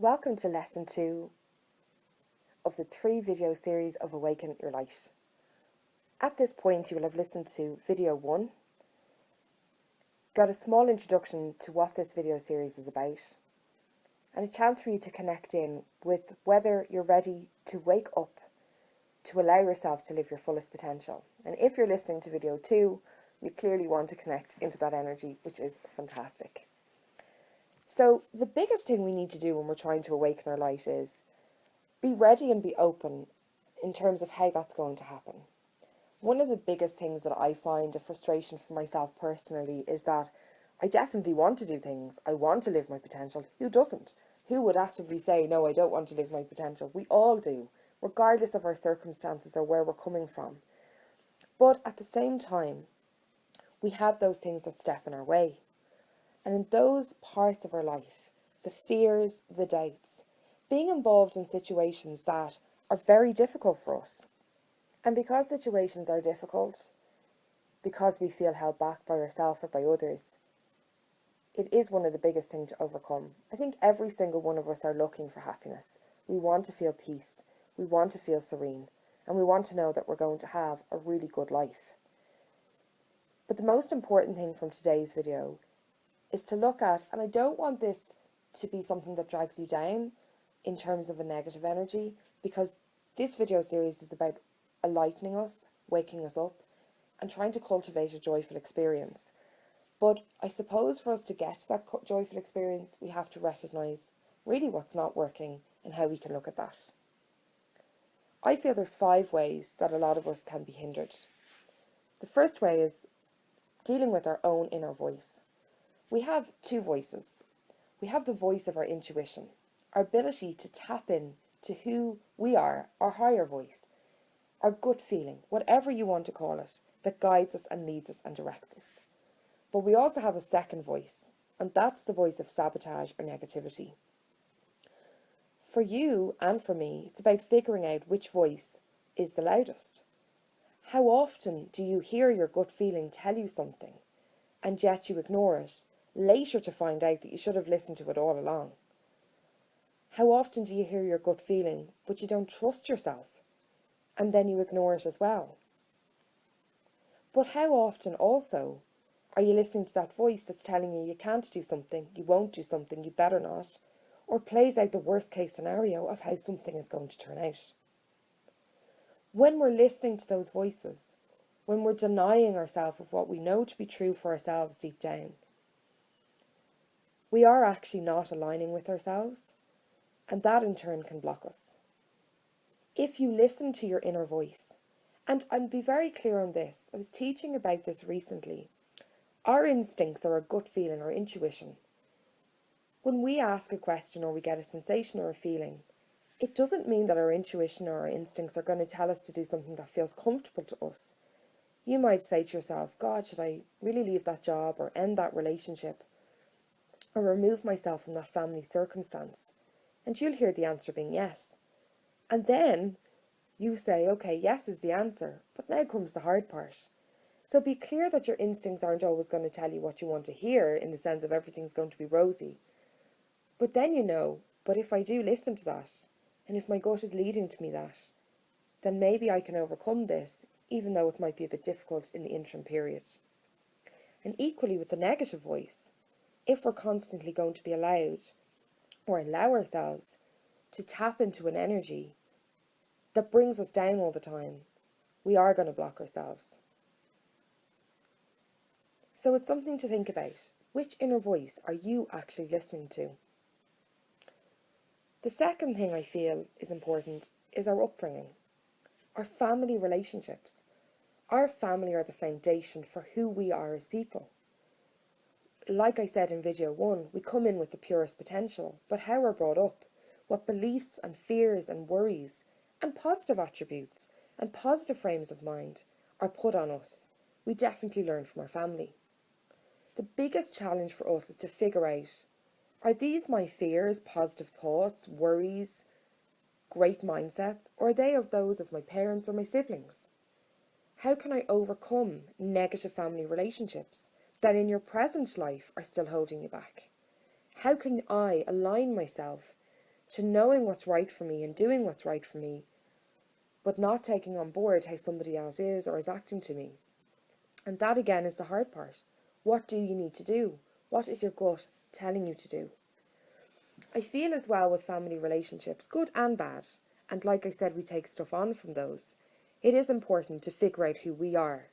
Welcome to lesson 2 of the 3-video series of Awaken Your Light. At this point you will have listened to video 1, got a small introduction to what this video series is about, and a chance for you to connect in with whether you're ready to wake up to allow yourself to live your fullest potential. And if you're listening to video 2, you clearly want to connect into that energy, which is fantastic. So the biggest thing we need to do when we're trying to awaken our light is be ready and be open in terms of how that's going to happen. One of the biggest things that I find a frustration for myself personally is that I definitely want to do things. I want to live my potential. Who doesn't? Who would actively say, no, I don't want to live my potential? We all do, regardless of our circumstances or where we're coming from. But at the same time, we have those things that step in our way. And in those parts of our life, the fears, the doubts, being involved in situations that are very difficult for us. And because situations are difficult, because we feel held back by ourselves or by others, it is one of the biggest things to overcome. I think every single one of us are looking for happiness. We want to feel peace, we want to feel serene, and we want to know that we're going to have a really good life. But the most important thing from today's video is to look at, and I don't want this to be something that drags you down in terms of a negative energy, because this video series is about enlightening us, waking us up, and trying to cultivate a joyful experience. But I suppose for us to get to that joyful experience, we have to recognise really what's not working and how we can look at that. I feel there's 5 ways that a lot of us can be hindered. The first way is dealing with our own inner voice. We have 2 voices. We have the voice of our intuition, our ability to tap in to who we are, our higher voice, our gut feeling, whatever you want to call it, that guides us and leads us and directs us. But we also have a second voice, and that's the voice of sabotage or negativity. For you and for me, it's about figuring out which voice is the loudest. How often do you hear your gut feeling tell you something, and yet you ignore it, later to find out that you should have listened to it all along? How often do you hear your gut feeling, but you don't trust yourself, and then you ignore it as well? But how often also are you listening to that voice that's telling you can't do something, you won't do something, you better not, or plays out the worst case scenario of how something is going to turn out? When we're listening to those voices, when we're denying ourselves of what we know to be true for ourselves deep down, we are actually not aligning with ourselves, and that in turn can block us. If you listen to your inner voice, and be very clear on this, I was teaching about this recently. Our instincts or our gut feeling or intuition, when we ask a question or we get a sensation or a feeling, it doesn't mean that our intuition or our instincts are going to tell us to do something that feels comfortable to us. You might say to yourself, God, should I really leave that job or end that relationship or remove myself from that family circumstance? And you'll hear the answer being yes. And then you say, okay, yes is the answer, but now comes the hard part. So be clear that your instincts aren't always going to tell you what you want to hear in the sense of everything's going to be rosy. But then you know, but if I do listen to that, and if my gut is leading to me that, then maybe I can overcome this, even though it might be a bit difficult in the interim period. And equally with the negative voice, if we're constantly going to be allowed or allow ourselves to tap into an energy that brings us down all the time, we are going to block ourselves. So it's something to think about. Which inner voice are you actually listening to? The second thing I feel is important is our upbringing, our family relationships. Our family are the foundation for who we are as people. Like I said in video 1, we come in with the purest potential, but how we're brought up, what beliefs and fears and worries and positive attributes and positive frames of mind are put on us, we definitely learn from our family. The biggest challenge for us is to figure out, are these my fears, positive thoughts, worries, great mindsets, or are they of those of my parents or my siblings? How can I overcome negative family relationships that in your present life are still holding you back? How can I align myself to knowing what's right for me and doing what's right for me, but not taking on board how somebody else is or is acting to me. And that again is the hard part. What do you need to do? What is your gut telling you to do? I feel as well with family relationships, good and bad, and like I said, we take stuff on from those. It is important to figure out who we are.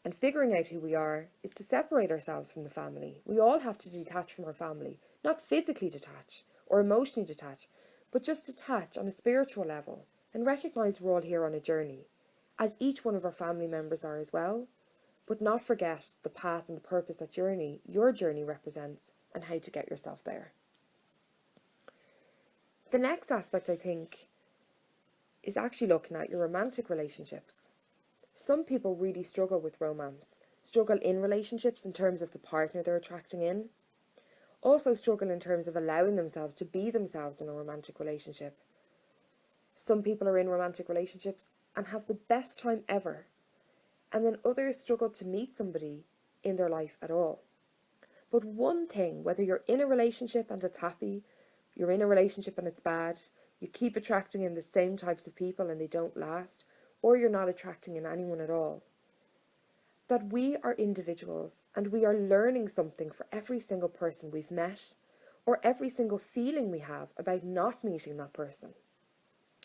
And figuring out who we are is to separate ourselves from the family. We all have to detach from our family, not physically detach or emotionally detach, but just detach on a spiritual level and recognise we're all here on a journey, as each one of our family members are as well, but not forget the path and the purpose that your journey represents and how to get yourself there. The next aspect, I think, is actually looking at your romantic relationships. Some people really struggle with romance, struggle in relationships in terms of the partner they're attracting in, also struggle in terms of allowing themselves to be themselves in a romantic relationship. Some people are in romantic relationships and have the best time ever, and then others struggle to meet somebody in their life at all. But one thing, whether you're in a relationship and it's happy, you're in a relationship and it's bad, you keep attracting in the same types of people and they don't last, or you're not attracting in anyone at all, that we are individuals and we are learning something for every single person we've met, or every single feeling we have about not meeting that person.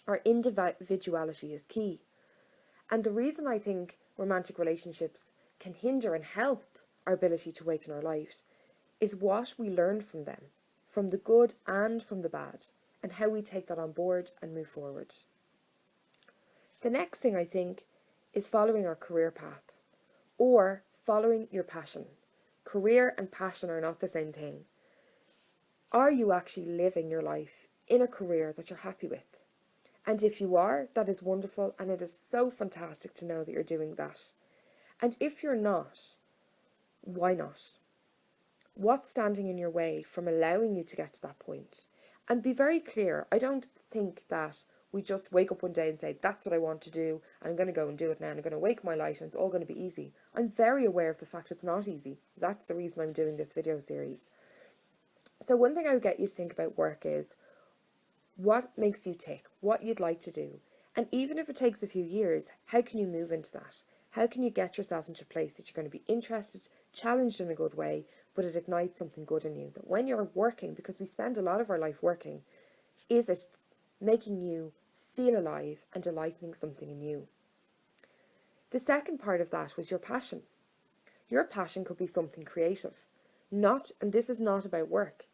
Our individuality is key. And the reason I think romantic relationships can hinder and help our ability to awaken our life is what we learn from them, from the good and from the bad, and how we take that on board and move forward. The next thing I think is following our career path, or following your passion. Career and passion are not the same thing. Are you actually living your life in a career that you're happy with? And if you are, that is wonderful, and it is so fantastic to know that you're doing that. And if you're not, why not? What's standing in your way from allowing you to get to that point? And be very clear, I don't think that we just wake up one day and say, that's what I want to do, and I'm going to go and do it now, and I'm going to wake my light, and it's all going to be easy. I'm very aware of the fact it's not easy. That's the reason I'm doing this video series. So one thing I would get you to think about work is, what makes you tick? What you'd like to do? And even if it takes a few years, how can you move into that? How can you get yourself into a place that you're going to be interested, challenged in a good way, but it ignites something good in you? That when you're working, because we spend a lot of our life working, is it making you feel alive and delighting something in you? The second part of that was your passion. Your passion could be something creative. And this is not about work.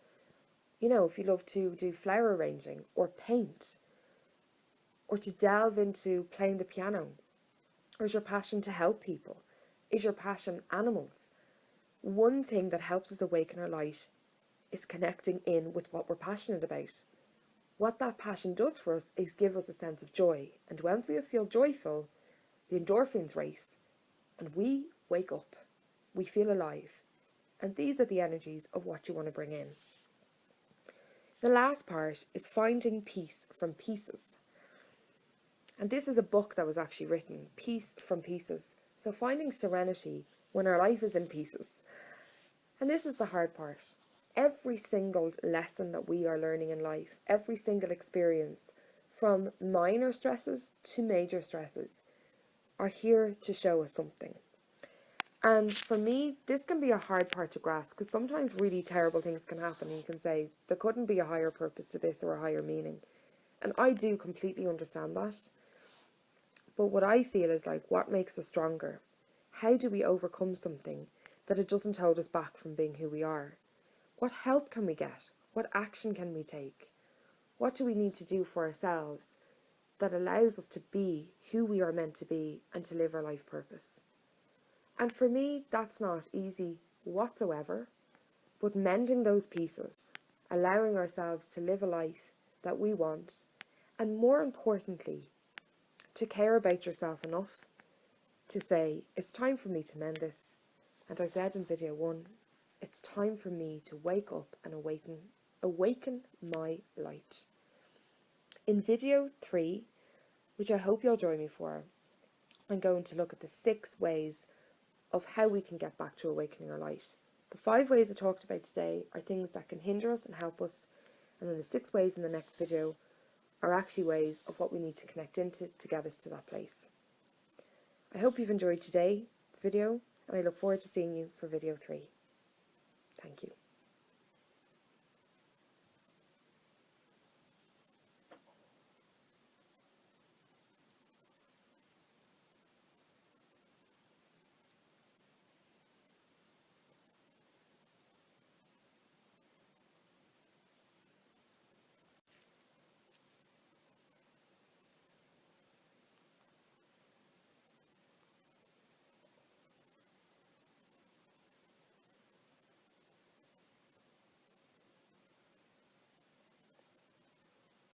You know, if you love to do flower arranging or paint, or to delve into playing the piano, or is your passion to help people? Is your passion animals? One thing that helps us awaken our light is connecting in with what we're passionate about. What that passion does for us is give us a sense of joy. And when we feel joyful, the endorphins race and we wake up. We feel alive. And these are the energies of what you want to bring in. The last part is finding peace from pieces. And this is a book that was actually written, Peace from Pieces. So finding serenity when our life is in pieces. And this is the hard part. Every single lesson that we are learning in life, every single experience, from minor stresses to major stresses, are here to show us something. And for me, this can be a hard part to grasp, because sometimes really terrible things can happen and you can say, there couldn't be a higher purpose to this or a higher meaning. And I do completely understand that. But what I feel is like, what makes us stronger? How do we overcome something that it doesn't hold us back from being who we are? What help can we get? What action can we take? What do we need to do for ourselves that allows us to be who we are meant to be and to live our life purpose? And for me, that's not easy whatsoever, but mending those pieces, allowing ourselves to live a life that we want, and more importantly, to care about yourself enough to say, it's time for me to mend this. And I said in video 1, it's time for me to wake up and awaken my light. In video 3, which I hope you'll join me for, I'm going to look at the 6 ways of how we can get back to awakening our light. The 5 ways I talked about today are things that can hinder us and help us, And then the 6 ways in the next video are actually ways of what we need to connect into to get us to that place. I hope you've enjoyed today's video, and I look forward to seeing you for video 3. Thank you.